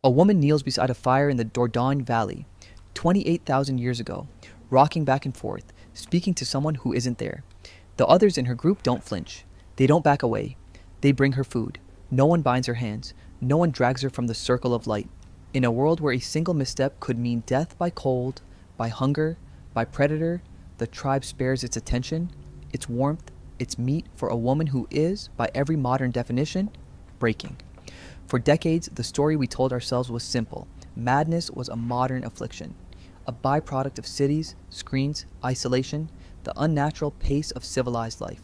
A woman kneels beside a fire in the Dordogne Valley, 28,000 years ago, rocking back and forth, speaking to someone who isn't there. The others in her group don't flinch. They don't back away. They bring her food. No one binds her hands. No one drags her from the circle of light. In a world where a single misstep could mean death by cold, by hunger, by predator, the tribe spares its attention, its warmth, its meat for a woman who is, by every modern definition, breaking. For decades, the story we told ourselves was simple. Madness was a modern affliction, a byproduct of cities, screens, isolation, the unnatural pace of civilized life.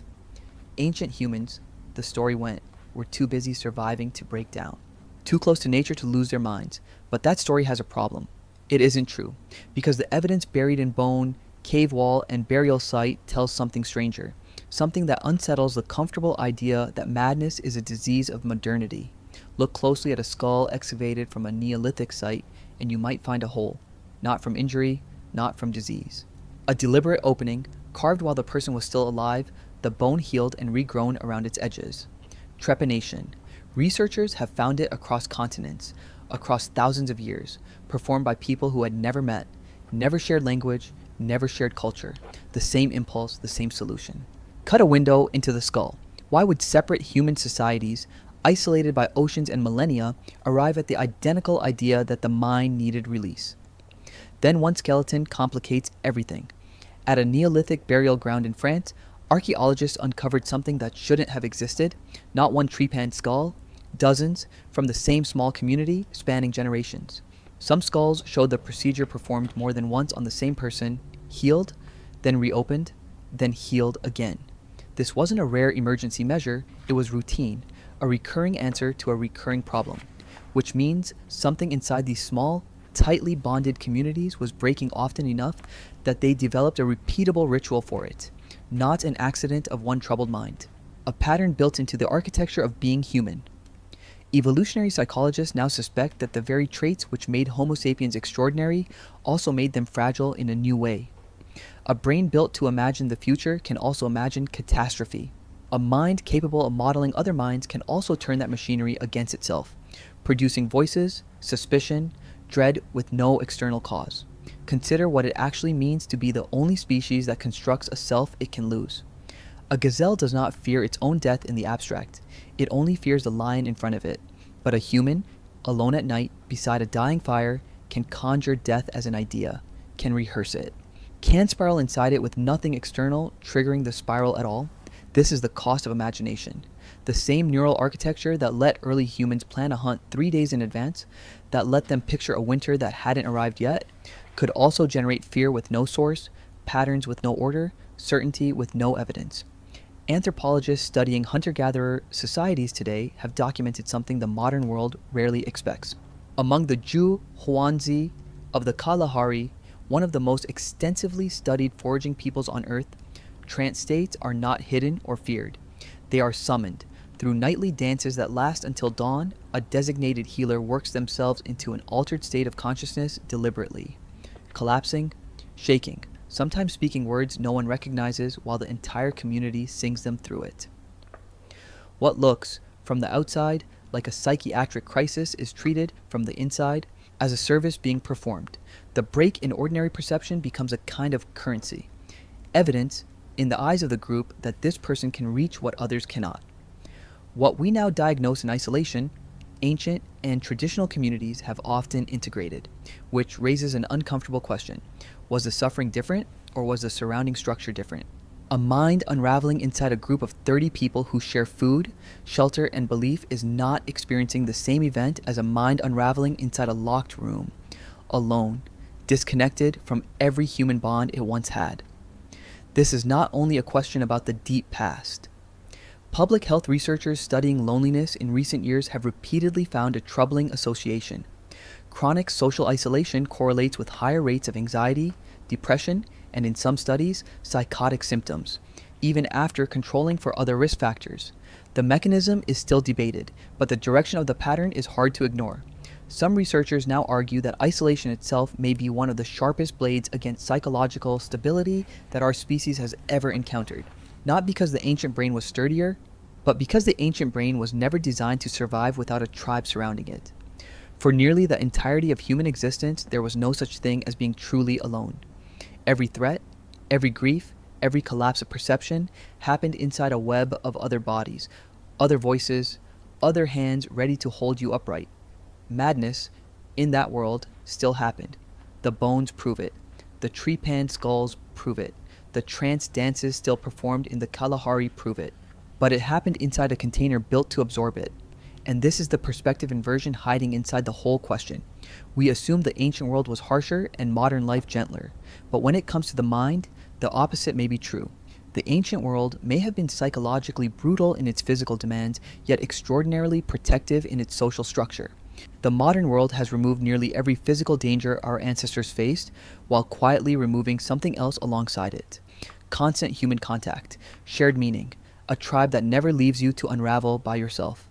Ancient humans, the story went, were too busy surviving to break down, too close to nature to lose their minds. But that story has a problem. It isn't true, because the evidence buried in bone, cave wall, and burial site tells something stranger, something that unsettles the comfortable idea that madness is a disease of modernity. Look closely at a skull excavated from a Neolithic site, and you might find a hole, not from injury, not from disease. A deliberate opening, carved while the person was still alive, the bone healed and regrown around its edges. Trepanation. Researchers have found it across continents, across thousands of years, performed by people who had never met, never shared language, never shared culture. The same impulse, the same solution. Cut a window into the skull. Why would separate human societies, isolated by oceans and millennia, arrive at the identical idea that the mind needed release? Then one skeleton complicates everything. At a Neolithic burial ground in France, archaeologists uncovered something that shouldn't have existed, not one trepanned skull, dozens from the same small community spanning generations. Some skulls showed the procedure performed more than once on the same person, healed, then reopened, then healed again. This wasn't a rare emergency measure, it was routine, a recurring answer to a recurring problem, which means something inside these small, tightly bonded communities was breaking often enough that they developed a repeatable ritual for it, not an accident of one troubled mind, a pattern built into the architecture of being human. Evolutionary psychologists now suspect that the very traits which made Homo sapiens extraordinary also made them fragile in a new way. A brain built to imagine the future can also imagine catastrophe. A mind capable of modeling other minds can also turn that machinery against itself, producing voices, suspicion, dread with no external cause. Consider what it actually means to be the only species that constructs a self it can lose. A gazelle does not fear its own death in the abstract. It only fears the lion in front of it. But a human, alone at night, beside a dying fire, can conjure death as an idea, can rehearse it, can spiral inside it with nothing external triggering the spiral at all. This is the cost of imagination. The same neural architecture that let early humans plan a hunt 3 days in advance, that let them picture a winter that hadn't arrived yet, could also generate fear with no source, patterns with no order, certainty with no evidence. Anthropologists studying hunter-gatherer societies today have documented something the modern world rarely expects. Among the Ju Huanzi of the Kalahari, one of the most extensively studied foraging peoples on Earth, trance states are not hidden or feared. They are summoned. Through nightly dances that last until dawn, a designated healer works themselves into an altered state of consciousness deliberately, collapsing, shaking, sometimes speaking words no one recognizes while the entire community sings them through it. What looks, from the outside, like a psychiatric crisis is treated, from the inside, as a service being performed. The break in ordinary perception becomes a kind of currency, evidence, in the eyes of the group, that this person can reach what others cannot. What we now diagnose in isolation, ancient and traditional communities have often integrated, which raises an uncomfortable question. Was the suffering different, or was the surrounding structure different? A mind unraveling inside a group of 30 people who share food, shelter, and belief is not experiencing the same event as a mind unraveling inside a locked room, alone, disconnected from every human bond it once had. This is not only a question about the deep past. Public health researchers studying loneliness in recent years have repeatedly found a troubling association. Chronic social isolation correlates with higher rates of anxiety, depression, and in some studies, psychotic symptoms, even after controlling for other risk factors. The mechanism is still debated, but the direction of the pattern is hard to ignore. Some researchers now argue that isolation itself may be one of the sharpest blades against psychological stability that our species has ever encountered. Not because the ancient brain was sturdier, but because the ancient brain was never designed to survive without a tribe surrounding it. For nearly the entirety of human existence, there was no such thing as being truly alone. Every threat, every grief, every collapse of perception happened inside a web of other bodies, other voices, other hands ready to hold you upright. Madness, in that world, still happened. The bones prove it. The trepanned skulls prove it. The trance dances still performed in the Kalahari prove it. But it happened inside a container built to absorb it. And this is the perspective inversion hiding inside the whole question. We assume the ancient world was harsher and modern life gentler. But when it comes to the mind, the opposite may be true. The ancient world may have been psychologically brutal in its physical demands, yet extraordinarily protective in its social structure. The modern world has removed nearly every physical danger our ancestors faced, while quietly removing something else alongside it. Constant human contact, shared meaning, a tribe that never leaves you to unravel by yourself.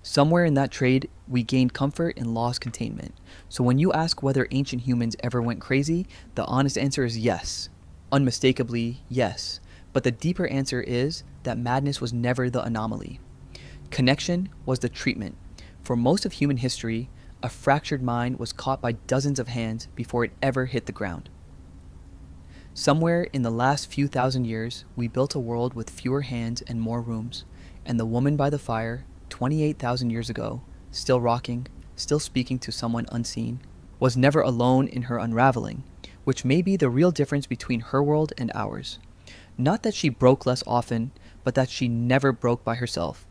Somewhere in that trade, we gained comfort and lost containment. So when you ask whether ancient humans ever went crazy, the honest answer is yes. Unmistakably, yes. But the deeper answer is that madness was never the anomaly. Connection was the treatment. For most of human history, a fractured mind was caught by dozens of hands before it ever hit the ground. Somewhere in the last few thousand years, we built a world with fewer hands and more rooms, and the woman by the fire, 28,000 years ago, still rocking, still speaking to someone unseen, was never alone in her unraveling, which may be the real difference between her world and ours. Not that she broke less often, but that she never broke by herself.